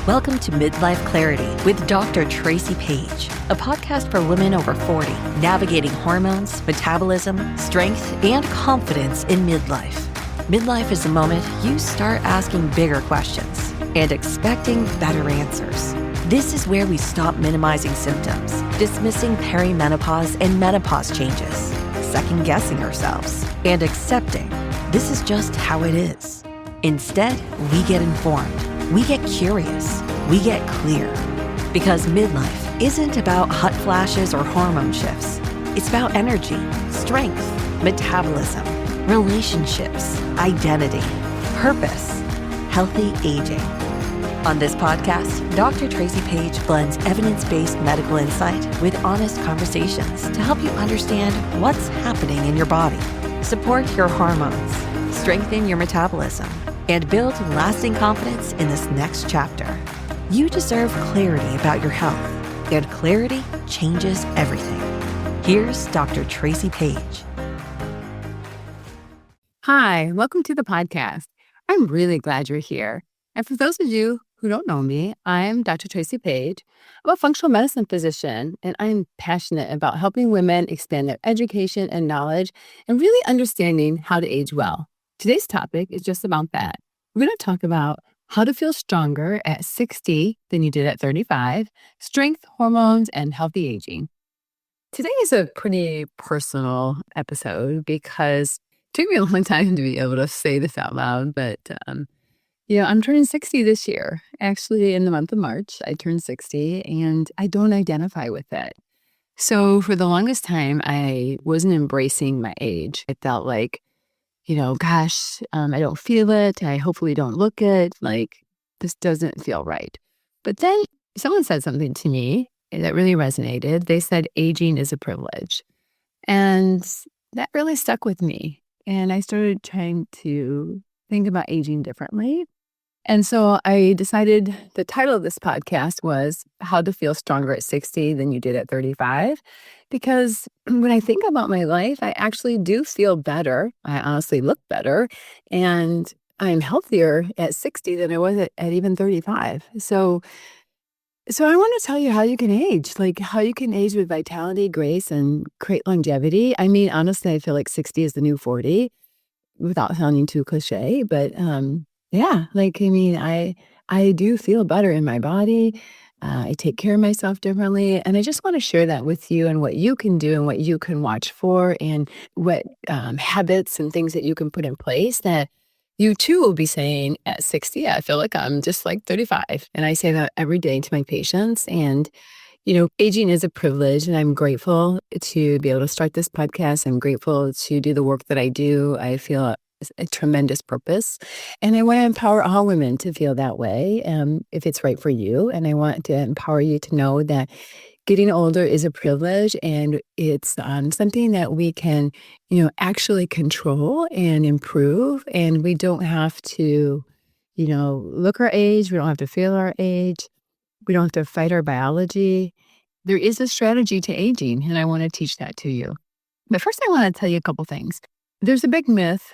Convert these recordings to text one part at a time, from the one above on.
Welcome to Midlife Clarity with Dr. Tracy Page, a podcast for women over 40, navigating hormones, metabolism, strength, and confidence in midlife. Midlife is the moment you start asking bigger questions and expecting better answers. This is where we stop minimizing symptoms, dismissing perimenopause and menopause changes, second-guessing ourselves, and accepting this is just how it is. Instead, we get informed. We get curious. We get clear. Because midlife isn't about hot flashes or hormone shifts. It's about energy, strength, metabolism, relationships, identity, purpose, healthy aging. On this podcast, Dr. Tracy Page blends evidence-based medical insight with honest conversations to help you understand what's happening in your body, support your hormones, strengthen your metabolism, and build lasting confidence in this next chapter. You deserve clarity about your health, and clarity changes everything. Here's Dr. Tracy Page. Hi, welcome to the podcast. I'm really glad you're here. And for those of you who don't know me, I'm Dr. Tracy Page. I'm a functional medicine physician, and I'm passionate about helping women expand their education and knowledge and really understanding how to age well. Today's topic is just about that. We're going to talk about how to feel stronger at 60 than you did at 35, strength, hormones, and healthy aging. Today is a pretty personal episode because it took me a long time to be able to say this out loud, but I'm turning 60 this year. Actually, in the month of March, I turned 60, and I don't identify with it. So for the longest time, I wasn't embracing my age. I felt like, I don't feel it. I hopefully don't look it. Like, this doesn't feel right. But then someone said something to me that really resonated. They said, aging is a privilege. And that really stuck with me. And I started trying to think about aging differently. And so I decided the title of this podcast was How to Feel Stronger at 60 Than You Did at 35. Because when I think about my life, I actually do feel better. I honestly look better. And I'm healthier at 60 than I was at even 35. So I want to tell you how you can age, like how you can age with vitality, grace, and create longevity. I mean, honestly, I feel like 60 is the new 40 without sounding too cliche. But I do feel better in my body. I take care of myself differently. And I just want to share that with you and what you can do and what you can watch for and what habits and things that you can put in place that you too will be saying at 60, I feel like I'm just like 35. And I say that every day to my patients. And, aging is a privilege, and I'm grateful to be able to start this podcast. I'm grateful to do the work that I do. I feel a tremendous purpose. And I want to empower all women to feel that way, if it's right for you. And I want to empower you to know that getting older is a privilege, and it's something that we can, actually control and improve. And we don't have to, look our age. We don't have to feel our age. We don't have to fight our biology. There is a strategy to aging, and I want to teach that to you. But first, I want to tell you a couple things. There's a big myth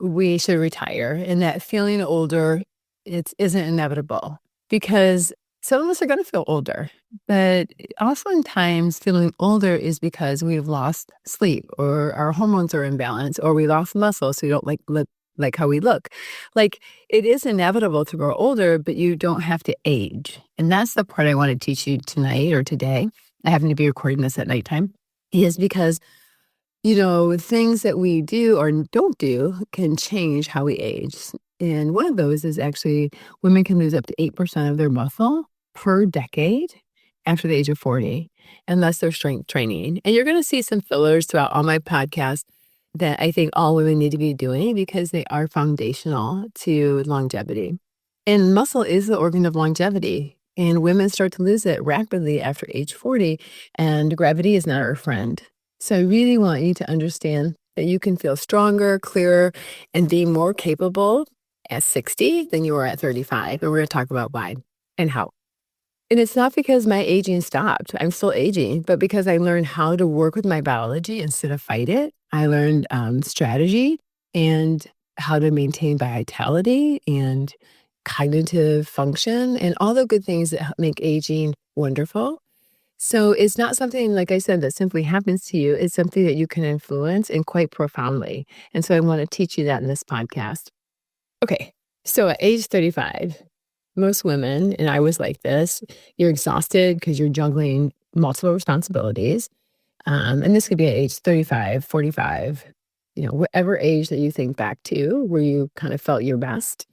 we should retire, and that feeling older isn't inevitable, because some of us are going to feel older. But oftentimes feeling older is because we've lost sleep, or our hormones are imbalanced, or we lost muscle, so we don't look like how we look. Like, it is inevitable to grow older, but you don't have to age. And that's the part I want to teach you tonight or today. I happen to be recording this at nighttime, is because things that we do or don't do can change how we age. And one of those is actually women can lose up to 8% of their muscle per decade after the age of 40, unless they're strength training. And you're going to see some fillers throughout all my podcasts that I think all women need to be doing because they are foundational to longevity. And muscle is the organ of longevity. And women start to lose it rapidly after age 40, and gravity is not our friend. So I really want you to understand that you can feel stronger, clearer, and be more capable at 60 than you were at 35. And we're going to talk about why and how. And it's not because my aging stopped. I'm still aging, but because I learned how to work with my biology instead of fight it. I learned strategy and how to maintain vitality and cognitive function, and all the good things that make aging wonderful. So it's not something, like I said, that simply happens to you. It's something that you can influence and quite profoundly. And so I want to teach you that in this podcast. Okay. So at age 35, most women, and I was like this, you're exhausted because you're juggling multiple responsibilities. And this could be at age 35, 45, whatever age that you think back to where you kind of felt your best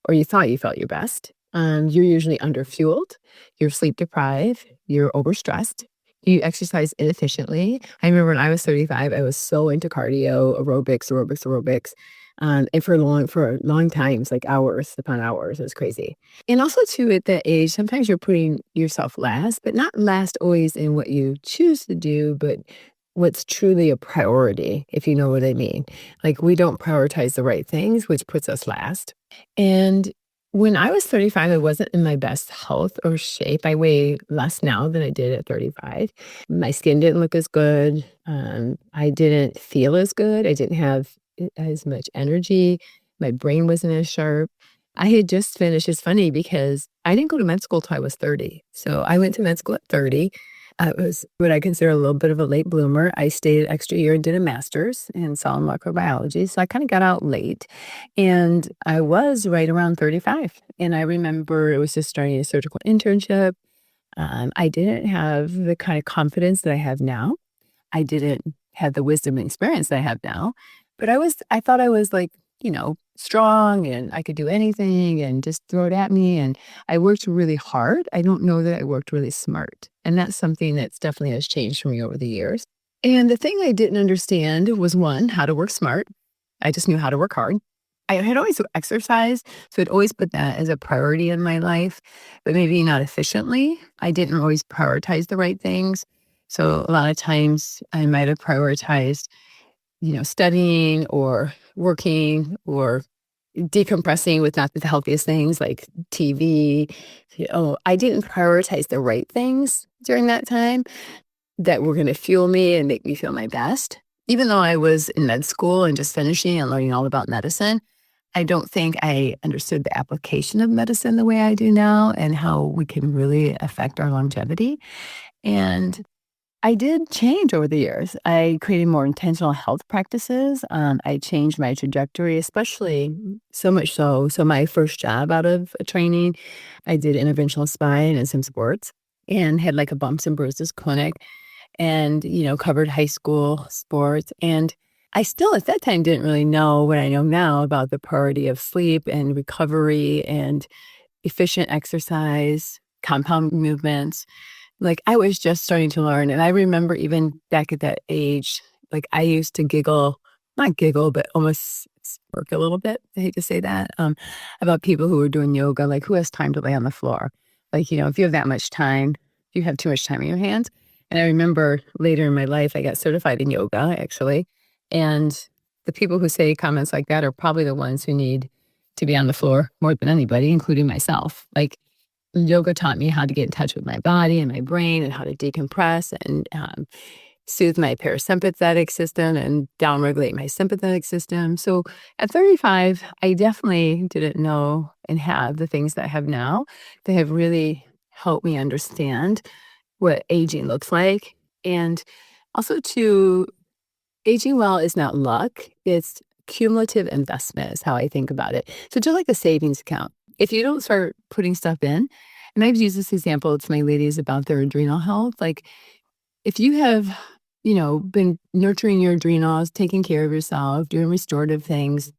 or you thought you felt your best. You're usually underfueled, you're sleep deprived, you're overstressed, you exercise inefficiently. I remember when I was 35, I was so into cardio, aerobics. And for long times, like hours upon hours. It was crazy. And also too, at that age, sometimes you're putting yourself last, but not last always in what you choose to do, but what's truly a priority, if you know what I mean. Like we don't prioritize the right things, which puts us last. And when I was 35, I wasn't in my best health or shape. I weigh less now than I did at 35. My skin didn't look as good. I didn't feel as good. I didn't have as much energy. My brain wasn't as sharp. I had just finished. It's funny because I didn't go to med school till I was 30. So I went to med school at 30. I was what I consider a little bit of a late bloomer. I stayed an extra year and did a master's in cell and molecular biology. So I kind of got out late. And I was right around 35. And I remember it was just starting a surgical internship. I didn't have the kind of confidence that I have now. I didn't have the wisdom and experience that I have now. But I thought I was like, strong and I could do anything and just throw it at me. And I worked really hard. I don't know that I worked really smart. And that's something that's definitely has changed for me over the years. And the thing I didn't understand was one, how to work smart. I just knew how to work hard. I had always exercised, so I'd always put that as a priority in my life, but maybe not efficiently. I didn't always prioritize the right things. So a lot of times I might have prioritized studying or working or decompressing with not the healthiest things like TV. I didn't prioritize the right things during that time that were going to fuel me and make me feel my best. Even though I was in med school and just finishing and learning all about medicine, I don't think I understood the application of medicine the way I do now and how we can really affect our longevity. And I did change over the years. I created more intentional health practices. I changed my trajectory, especially so much so. So my first job out of training, I did interventional spine and some sports and had like a bumps and bruises clinic and, covered high school sports. And I still at that time didn't really know what I know now about the priority of sleep and recovery and efficient exercise, compound movements. Like, I was just starting to learn, and I remember even back at that age, like, I used to not giggle, but almost smirk a little bit, I hate to say that, about people who were doing yoga, like, who has time to lay on the floor? Like, if you have that much time, you have too much time in your hands. And I remember later in my life, I got certified in yoga, actually, and the people who say comments like that are probably the ones who need to be on the floor more than anybody, including myself. Like, yoga taught me how to get in touch with my body and my brain and how to decompress and soothe my parasympathetic system and downregulate my sympathetic system. So at 35, I definitely didn't know and have the things that I have now that have really helped me understand what aging looks like. And also aging well is not luck. It's cumulative investment is how I think about it. So just like a savings account, if you don't start putting stuff in, and I've used this example to my ladies about their adrenal health, like if you have, been nurturing your adrenals, taking care of yourself, doing restorative things,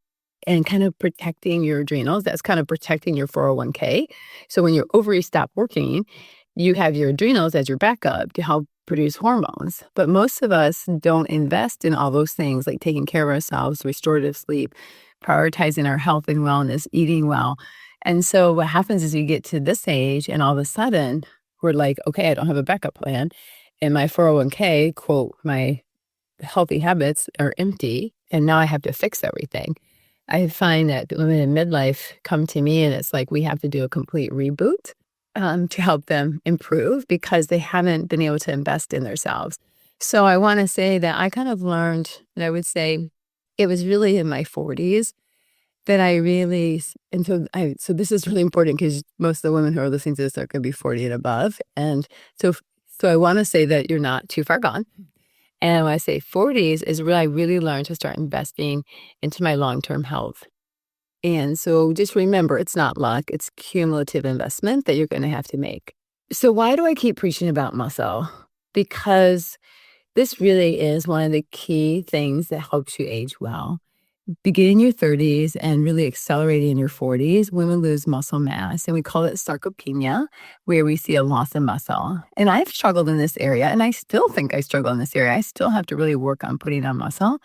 and kind of protecting your adrenals, that's kind of protecting your 401k. So when your ovaries stop working, you have your adrenals as your backup to help produce hormones. But most of us don't invest in all those things like taking care of ourselves, restorative sleep, prioritizing our health and wellness, eating well. And so what happens is you get to this age and all of a sudden we're like, okay, I don't have a backup plan. And my 401k, quote, my healthy habits are empty. And now I have to fix everything. I find that women in midlife come to me and it's like we have to do a complete reboot to help them improve because they haven't been able to invest in themselves. So I want to say that I kind of learned, and I would say it was really in my 40s that I really, so this is really important because most of the women who are listening to this are going to be 40 and above. And so I want to say that you're not too far gone. And when I say 40s is really, I really learned to start investing into my long-term health. And so just remember, it's not luck, it's cumulative investment that you're going to have to make. So why do I keep preaching about muscle? Because this really is one of the key things that helps you age well. Beginning your 30s and really accelerating in your 40s, women lose muscle mass, and we call it sarcopenia, where we see a loss of muscle. And I've struggled in this area, and I still think I struggle in this area. I still have to really work on putting on muscle.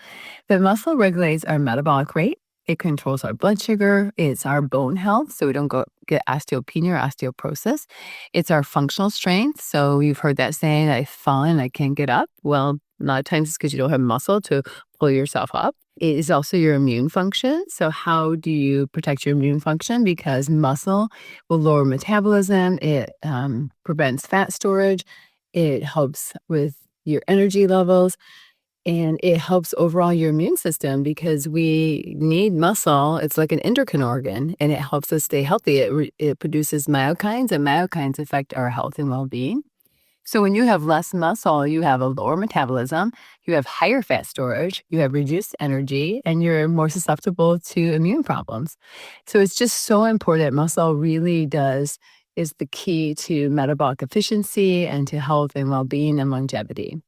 But muscle regulates our metabolic rate. It controls our blood sugar. It's our bone health, so we don't get osteopenia or osteoporosis. It's our functional strength. So you've heard that saying, I've fallen, I can't get up. Well, a lot of times it's because you don't have muscle to pull yourself up. It is also your immune function. So how do you protect your immune function? Because muscle will lower metabolism. It prevents fat storage. It helps with your energy levels. And it helps overall your immune system because we need muscle. It's like an endocrine organ, and it helps us stay healthy. It produces myokines, and myokines affect our health and well-being. So when you have less muscle, you have a lower metabolism, you have higher fat storage, you have reduced energy, and you're more susceptible to immune problems. So it's just so important. Muscle really is the key to metabolic efficiency and to health and well-being and longevity.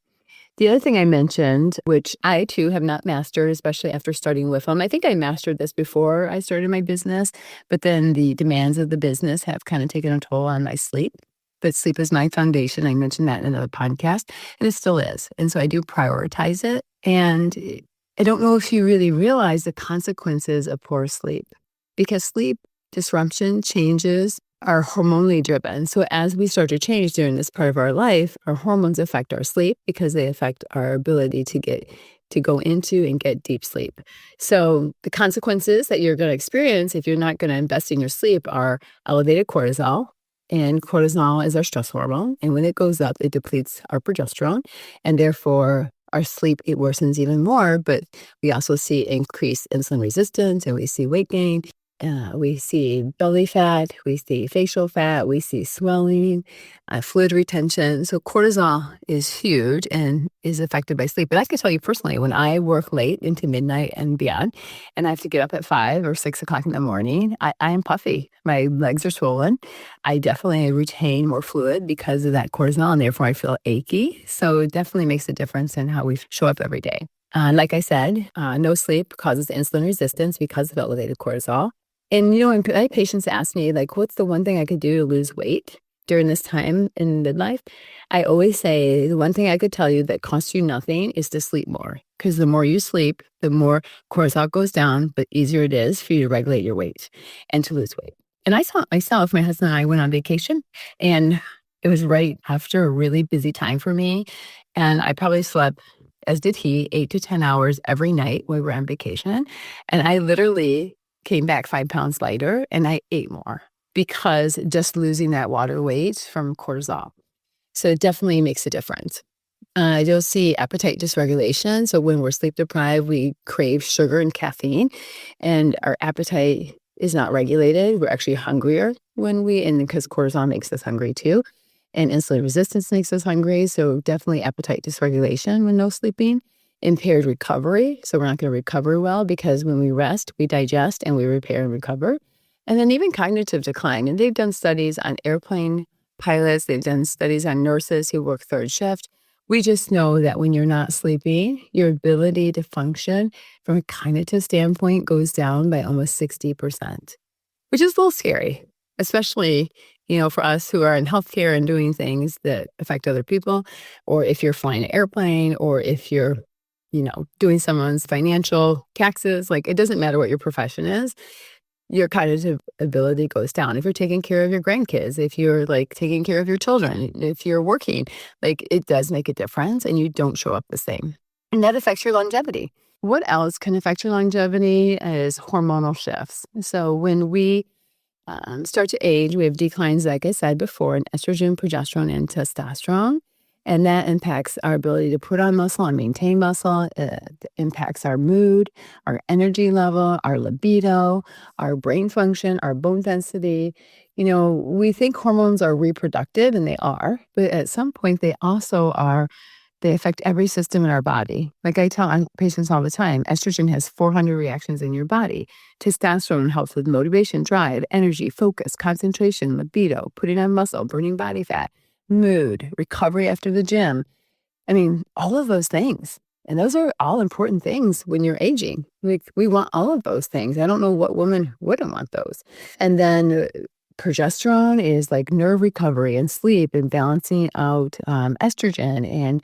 The other thing I mentioned, which I too have not mastered, especially after starting with them, I think I mastered this before I started my business, but then the demands of the business have kind of taken a toll on my sleep. But sleep is my foundation. I mentioned that in another podcast, and it still is. And so I do prioritize it. And I don't know if you really realize the consequences of poor sleep, because sleep disruption changes are hormonally driven. So as we start to change during this part of our life, our hormones affect our sleep because they affect our ability to go into and get deep sleep. So the consequences that you're going to experience if you're not going to invest in your sleep are elevated cortisol. And cortisol is our stress hormone. And when it goes up, it depletes our progesterone. And therefore, our sleep, it worsens even more. But we also see increased insulin resistance, and we see weight gain. We see belly fat, we see facial fat, we see swelling, fluid retention. So cortisol is huge and is affected by sleep. But I can tell you personally, when I work late into midnight and beyond, and I have to get up at 5 or 6 o'clock in the morning, I am puffy. My legs are swollen. I definitely retain more fluid because of that cortisol, and therefore I feel achy. So it definitely makes a difference in how we show up every day. Like I said, no sleep causes insulin resistance because of elevated cortisol. And, when my patients ask me, like, what's the one thing I could do to lose weight during this time in midlife? I always say the one thing I could tell you that costs you nothing is to sleep more. Because the more you sleep, the more cortisol goes down, but easier it is for you to regulate your weight and to lose weight. And I saw it myself. My husband and I went on vacation, and it was right after a really busy time for me. And I probably slept, as did he, 8 to 10 hours every night when we were on vacation. And I literally came back 5 pounds lighter, and I ate more because just losing that water weight from cortisol. So it definitely makes a difference. You'll see appetite dysregulation. So when we're sleep deprived, we crave sugar and caffeine, and our appetite is not regulated. We're actually hungrier and because cortisol makes us hungry too. And insulin resistance makes us hungry. So definitely appetite dysregulation when no sleeping. Impaired recovery. So we're not going to recover well because when we rest, we digest and we repair and recover. And then even cognitive decline. And they've done studies on airplane pilots. They've done studies on nurses who work third shift. We just know that when you're not sleeping, your ability to function from a cognitive standpoint goes down by almost 60%, which is a little scary, especially, for us who are in healthcare and doing things that affect other people, or if you're flying an airplane, or if you're doing someone's financial taxes. Like, it doesn't matter what your profession is, your cognitive ability goes down. If you're taking care of your grandkids, if you're taking care of your children, if you're working, it does make a difference, and you don't show up the same. And that affects your longevity. What else can affect your longevity is hormonal shifts. So when we start to age, we have declines, like I said before, in estrogen, progesterone, and testosterone. And that impacts our ability to put on muscle and maintain muscle. It impacts our mood, our energy level, our libido, our brain function, our bone density. We think hormones are reproductive, and they are, but at some point they also are. They affect every system in our body. Like I tell patients all the time, estrogen has 400 reactions in your body. Testosterone helps with motivation, drive, energy, focus, concentration, libido, putting on muscle, burning body fat, mood, recovery after the gym. I mean, all of those things. And those are all important things when you're aging. Like, we want all of those things. I don't know what woman wouldn't want those. And then progesterone is like nerve recovery and sleep and balancing out estrogen. And,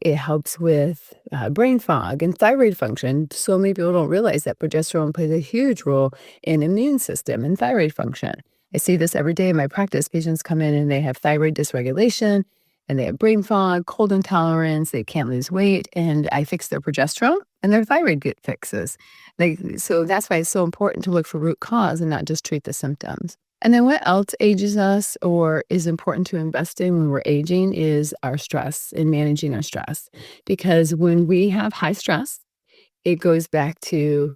it helps with brain fog and thyroid function. So many people don't realize that progesterone plays a huge role in immune system and thyroid function. I see this every day in my practice. Patients come in and they have thyroid dysregulation and they have brain fog, cold intolerance, they can't lose weight. And I fix their progesterone and their thyroid fixes. So that's why it's so important to look for root cause and not just treat the symptoms. And then what else ages us or is important to invest in when we're aging is our stress and managing our stress. Because when we have high stress, it goes back to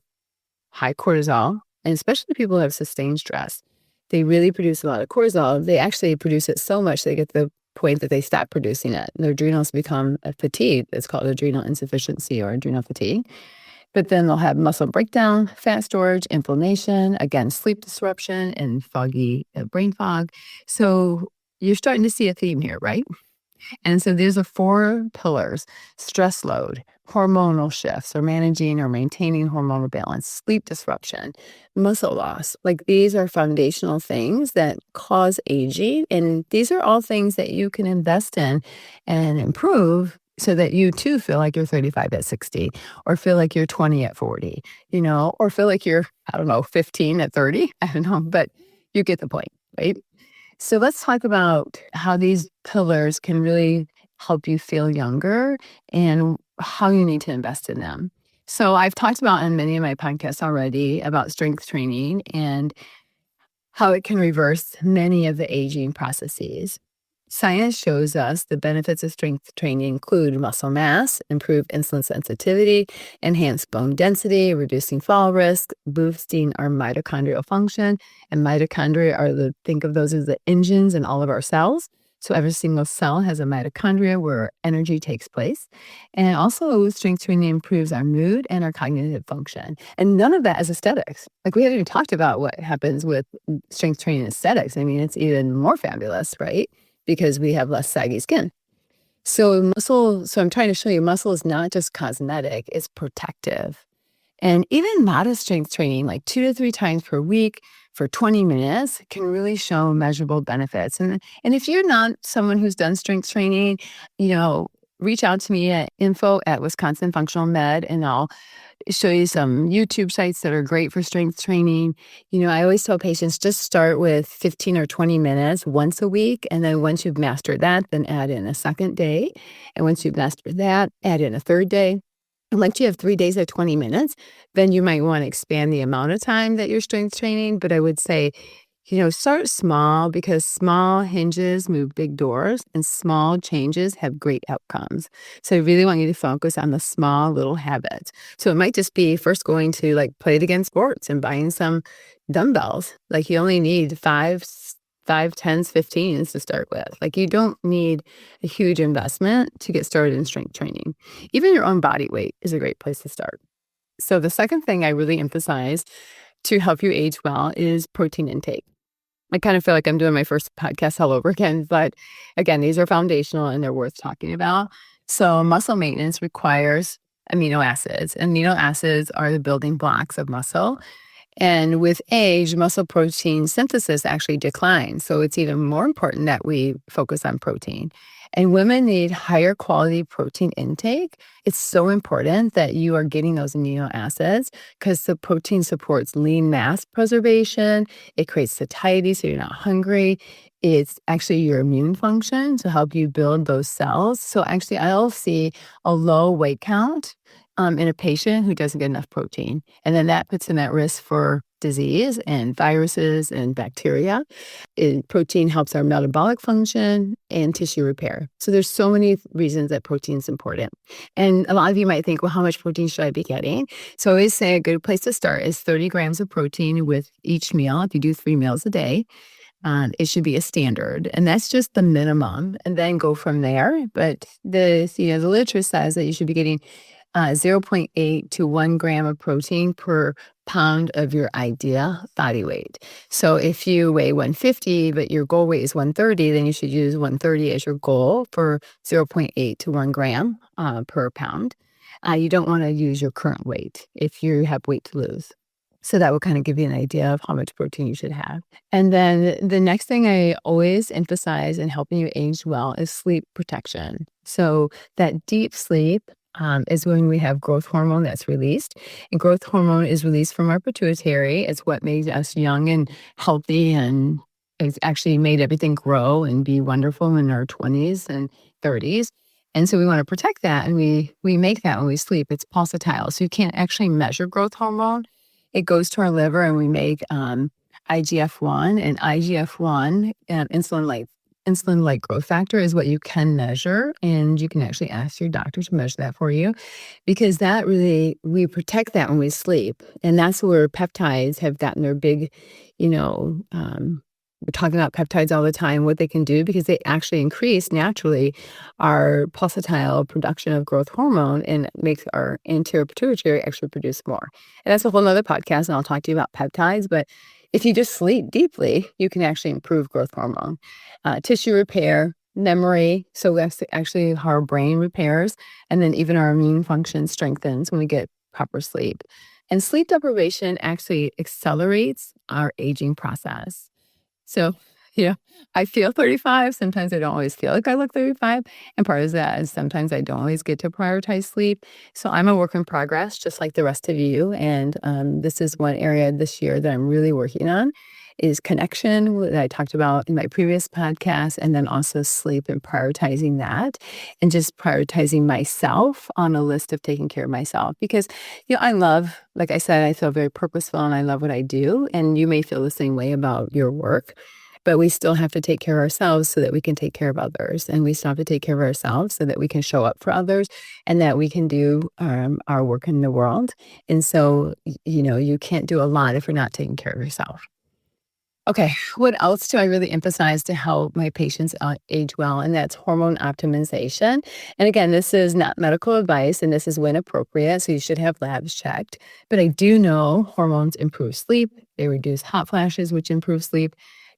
high cortisol, and especially people who have sustained stress. They really produce a lot of cortisol. They actually produce it so much they get to the point that they stop producing it. Their adrenals become fatigued. It's called adrenal insufficiency or adrenal fatigue. But then they'll have muscle breakdown, fat storage, inflammation, again, sleep disruption, and foggy brain fog. So you're starting to see a theme here, right? And so there's 4 pillars: stress load, hormonal shifts, or managing or maintaining hormonal balance, sleep disruption, muscle loss. Like, these are foundational things that cause aging. And these are all things that you can invest in and improve so that you too feel like you're 35 at 60, or feel like you're 20 at 40, or feel like you're, 15 at 30. I don't know, but you get the point, right? So let's talk about how these pillars can really help you feel younger and how you need to invest in them. So I've talked about in many of my podcasts already about strength training and how it can reverse many of the aging processes. Science shows us the benefits of strength training include muscle mass, improved insulin sensitivity, enhanced bone density, reducing fall risk, boosting our mitochondrial function. And mitochondria think of those as the engines in all of our cells. So every single cell has a mitochondria where energy takes place. And also, strength training improves our mood and our cognitive function. And none of that is aesthetics. Like, we haven't even talked about what happens with strength training aesthetics. I mean, it's even more fabulous, right? Because we have less saggy skin. So I'm trying to show you, muscle is not just cosmetic, it's protective. And even modest strength training, like 2 to 3 times per week for 20 minutes, can really show measurable benefits. And if you're not someone who's done strength training, reach out to me at info@Wisconsin Functional Med, and I'll show you some YouTube sites that are great for strength training. I always tell patients, just start with 15 or 20 minutes once a week. And then once you've mastered that, then add in a second day. And once you've mastered that, add in a third day. And once you have 3 days at 20 minutes, then you might want to expand the amount of time that you're strength training. But I would say, start small, because small hinges move big doors and small changes have great outcomes. So I really want you to focus on the small little habits. So it might just be first going to Play It Again Sports and buying some dumbbells. Like, you only need 5, 10s, 15s to start with. Like, you don't need a huge investment to get started in strength training. Even your own body weight is a great place to start. So the second thing I really emphasize to help you age well is protein intake. I kind of feel like I'm doing my first podcast all over again, but again, these are foundational and they're worth talking about. So muscle maintenance requires amino acids. Amino acids are the building blocks of muscle. And with age, muscle protein synthesis actually declines. So it's even more important that we focus on protein. And women need higher quality protein intake. It's so important that you are getting those amino acids, because the protein supports lean mass preservation. It creates satiety so you're not hungry. It's actually your immune function to help you build those cells. So actually, I'll see a low weight count in a patient who doesn't get enough protein. And then that puts them at risk for disease and viruses and bacteria. Protein helps our metabolic function and tissue repair. So there's so many reasons that protein is important. And a lot of you might think, well, how much protein should I be getting? So I always say a good place to start is 30 grams of protein with each meal. If you do 3 meals a day, it should be a standard, and that's just the minimum, and then go from there. But the literature says that you should be getting 0.8 to 1 gram of protein per pound of your ideal body weight. So if you weigh 150, but your goal weight is 130, then you should use 130 as your goal for 0.8 to 1 gram per pound. You don't want to use your current weight if you have weight to lose. So that will kind of give you an idea of how much protein you should have. And then the next thing I always emphasize in helping you age well is sleep protection. So that deep sleep is when we have growth hormone that's released. And growth hormone is released from our pituitary. It's what makes us young and healthy, and it's actually made everything grow and be wonderful in our 20s and 30s. And so we want to protect that, and we make that when we sleep. It's pulsatile, so you can't actually measure growth hormone. It goes to our liver, and we make IGF-1, and IGF-1, insulin-like growth factor, is what you can measure, and you can actually ask your doctor to measure that for you, because that really, we protect that when we sleep, and that's where peptides have gotten their big, we're talking about peptides all the time, what they can do, because they actually increase naturally our pulsatile production of growth hormone and makes our anterior pituitary actually produce more. And that's a whole nother podcast, and I'll talk to you about peptides. But if you just sleep deeply, you can actually improve growth hormone. Tissue repair, memory. So that's actually how our brain repairs. And then even our immune function strengthens when we get proper sleep. And sleep deprivation actually accelerates our aging process. So, I feel 35. Sometimes I don't always feel like I look 35. And part of that is sometimes I don't always get to prioritize sleep. So I'm a work in progress, just like the rest of you. And this is one area this year that I'm really working on, is connection that I talked about in my previous podcast, and then also sleep and prioritizing that, and just prioritizing myself on a list of taking care of myself. Because, I love, like I said, I feel very purposeful and I love what I do. And you may feel the same way about your work, but we still have to take care of ourselves so that we can take care of others. And we still have to take care of ourselves so that we can show up for others and that we can do our work in the world. And so, you can't do a lot if you're not taking care of yourself. Okay, what else do I really emphasize to help my patients age well? And that's hormone optimization. And again, this is not medical advice, and this is when appropriate, so you should have labs checked. But I do know hormones improve sleep. They reduce hot flashes, which improve sleep.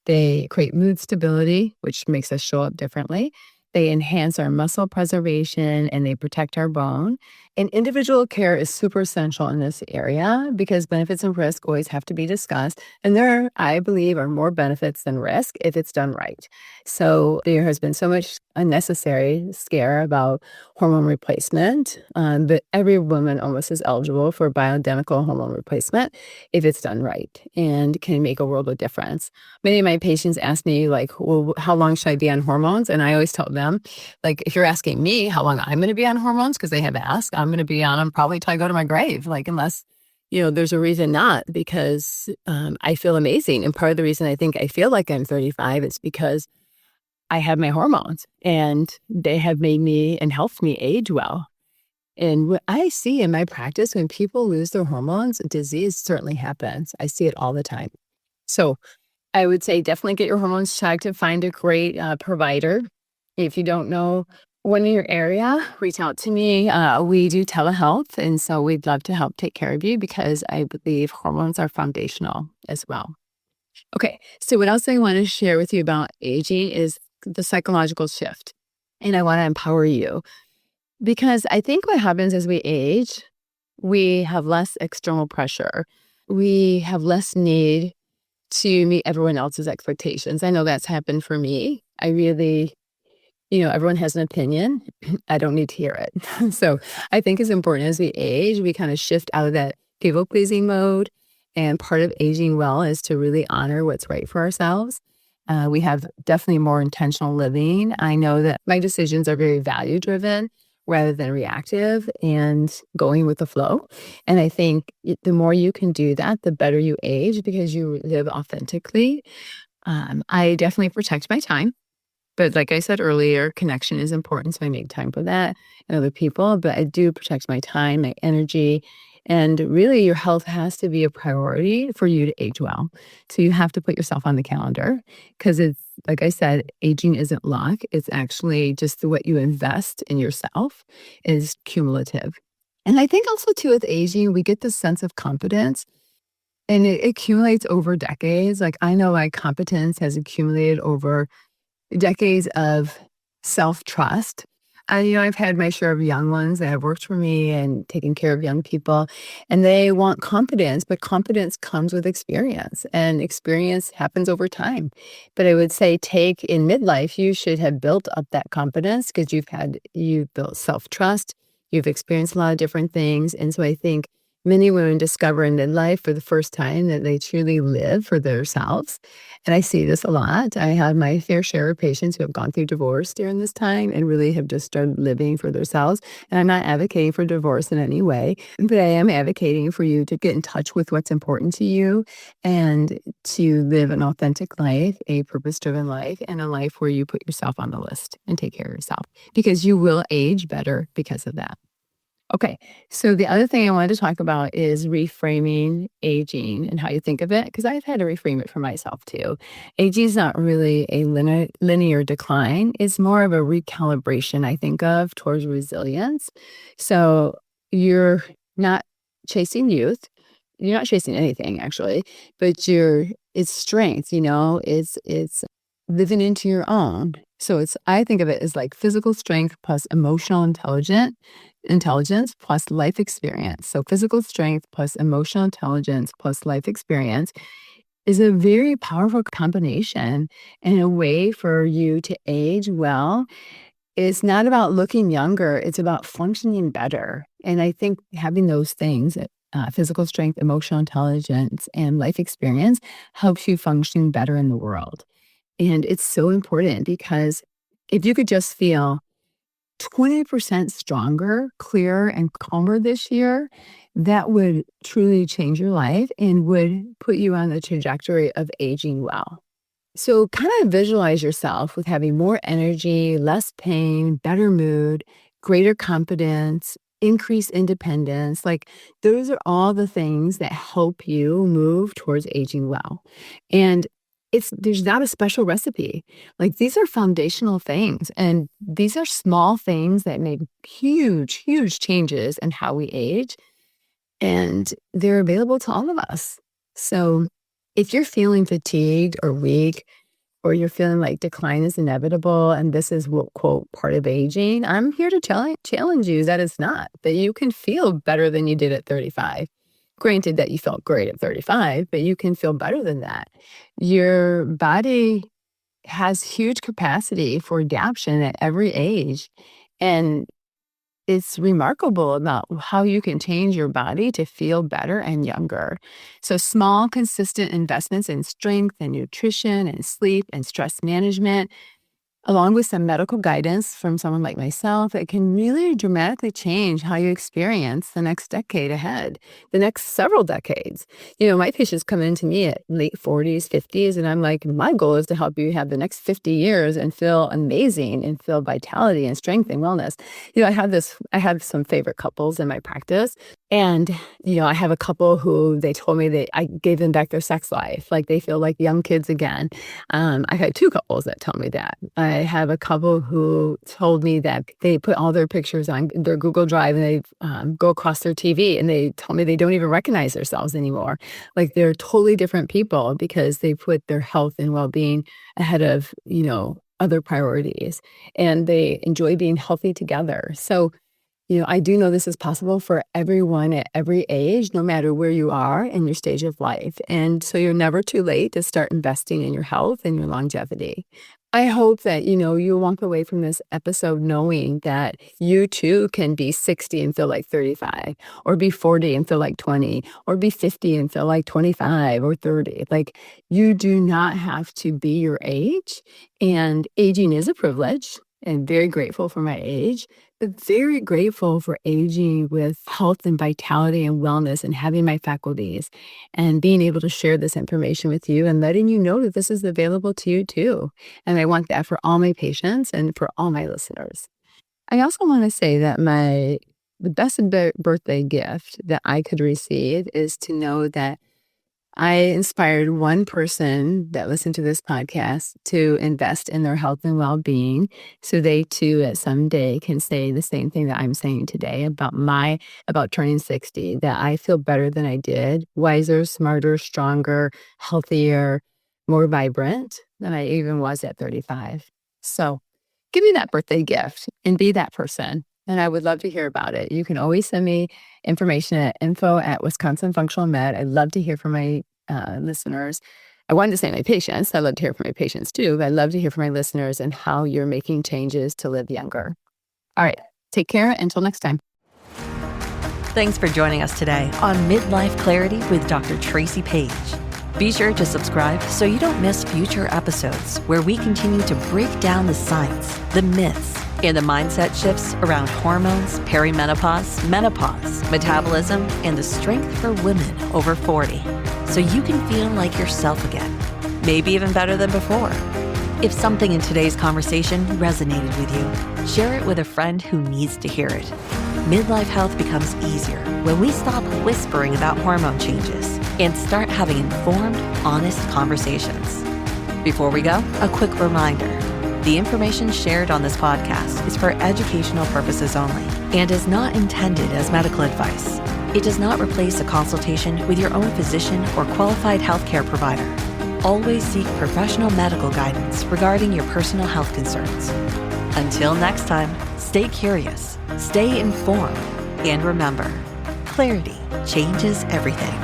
They create mood stability, which makes us show up differently. They enhance our muscle preservation, and they protect our bone. And individual care is super essential in this area, because benefits and risk always have to be discussed. And there, I believe, are more benefits than risk if it's done right. So there has been so much unnecessary scare about hormone replacement, but every woman almost is eligible for bioidentical hormone replacement if it's done right, and can make a world of difference. Many of my patients ask me, like, well, how long should I be on hormones? And I always tell them, like, if you're asking me how long I'm going to be on hormones, because they have asked, I'm going to be on them probably till I go to my grave, like, unless, there's a reason not, because I feel amazing. And part of the reason I think I feel like I'm 35 is because I have my hormones, and they have made me and helped me age well. And what I see in my practice, when people lose their hormones, disease certainly happens. I see it all the time. So I would say definitely get your hormones checked and find a great provider. If you don't know one in your area, reach out to me. We do telehealth, and so we'd love to help take care of you, because I believe hormones are foundational as well. Okay, so what else I want to share with you about aging is the psychological shift. And I want to empower you, because I think what happens as we age, we have less external pressure. We have less need to meet everyone else's expectations. I know that's happened for me. I really, everyone has an opinion. I don't need to hear it. So I think it's important as we age, we kind of shift out of that people-pleasing mode. And part of aging well is to really honor what's right for ourselves. We have definitely more intentional living. I know that my decisions are very value-driven rather than reactive and going with the flow. And I think the more you can do that, the better you age because you live authentically. I definitely protect my time. But like I said earlier, connection is important, so I make time for that and other people, but I do protect my time, my energy, and really your health has to be a priority for you to age well. So you have to put yourself on the calendar because it's like I said, aging isn't luck. It's actually just what you invest in yourself is cumulative. And I think also too with aging, we get this sense of confidence and it accumulates over decades. Like I know my competence has accumulated over decades of self-trust. And, I've had my share of young ones that have worked for me and taken care of young people, and they want confidence, but confidence comes with experience, and experience happens over time. But I would say take in midlife, you should have built up that confidence because you've built self-trust, you've experienced a lot of different things. And so I think many women discover in midlife for the first time that they truly live for themselves. And I see this a lot. I have my fair share of patients who have gone through divorce during this time and really have just started living for themselves. And I'm not advocating for divorce in any way, but I am advocating for you to get in touch with what's important to you and to live an authentic life, a purpose-driven life, and a life where you put yourself on the list and take care of yourself because you will age better because of that. Okay, so the other thing I wanted to talk about is reframing aging and how you think of it, because I've had to reframe it for myself too. Aging is not really a linear decline, it's more of a recalibration, I think of towards resilience. So you're not chasing youth, you're not chasing anything actually, but it's strength, it's living into your own. So I think of it as like physical strength plus emotional intelligence plus life experience. So physical strength plus emotional intelligence plus life experience is a very powerful combination and a way for you to age well. It's not about looking younger, it's about functioning better. And I think having those things, physical strength, emotional intelligence, and life experience helps you function better in the world. And it's so important because if you could just feel 20% stronger, clearer, and calmer this year, that would truly change your life and would put you on the trajectory of aging well. So kind of visualize yourself with having more energy, less pain, better mood, greater confidence, increased independence. Like those are all the things that help you move towards aging well. And there's not a special recipe. Like these are foundational things and these are small things that make huge, huge changes in how we age. And they're available to all of us. So if you're feeling fatigued or weak, or you're feeling like decline is inevitable and this is what quote part of aging, I'm here to challenge you that it's not, that you can feel better than you did at 35. Granted that you felt great at 35, but you can feel better than that. Your body has huge capacity for adaptation at every age. And it's remarkable about how you can change your body to feel better and younger. So small, consistent investments in strength and nutrition and sleep and stress management, along with some medical guidance from someone like myself, it can really dramatically change how you experience the next decade ahead, the next several decades. My patients come in to me at late 40s, 50s, and I'm like, my goal is to help you have the next 50 years and feel amazing and feel vitality and strength and wellness. I have some favorite couples in my practice. And, I have a couple who they told me that I gave them back their sex life. Like they feel like young kids again. I had two couples that told me that. I have a couple who told me that they put all their pictures on their Google Drive and they go across their TV and they told me they don't even recognize themselves anymore. Like they're totally different people because they put their health and well-being ahead of, other priorities and they enjoy being healthy together. So I do know this is possible for everyone at every age, no matter where you are in your stage of life. And so you're never too late to start investing in your health and your longevity. I hope that, you walk away from this episode knowing that you too can be 60 and feel like 35, or be 40 and feel like 20, or be 50 and feel like 25 or 30. Like you do not have to be your age, and aging is a privilege and very grateful for my age. very grateful for aging with health and vitality and wellness and having my faculties and being able to share this information with you and letting you know that this is available to you too. And I want that for all my patients and for all my listeners. I also want to say that the best birthday gift that I could receive is to know that I inspired one person that listened to this podcast to invest in their health and well-being so they too at some day can say the same thing that I'm saying today about turning 60, that I feel better than I did, wiser, smarter, stronger, healthier, more vibrant than I even was at 35. So give me that birthday gift and be that person. And I would love to hear about it. You can always send me information at info@Wisconsin Functional Med. I'd love to hear from my listeners. I wanted to say my patients. I love to hear from my patients too, but I'd love to hear from my listeners and how you're making changes to live younger. All right. Take care. Until next time. Thanks for joining us today on Midlife Clarity with Dr. Tracy Page. Be sure to subscribe so you don't miss future episodes where we continue to break down the science, the myths, and the mindset shifts around hormones, perimenopause, menopause, metabolism, and the strength for women over 40, so you can feel like yourself again, maybe even better than before. If something in today's conversation resonated with you, share it with a friend who needs to hear it. Midlife health becomes easier when we stop whispering about hormone changes and start having informed, honest conversations. Before we go, a quick reminder. The information shared on this podcast is for educational purposes only and is not intended as medical advice. It does not replace a consultation with your own physician or qualified healthcare provider. Always seek professional medical guidance regarding your personal health concerns. Until next time, stay curious, stay informed, and remember, clarity changes everything.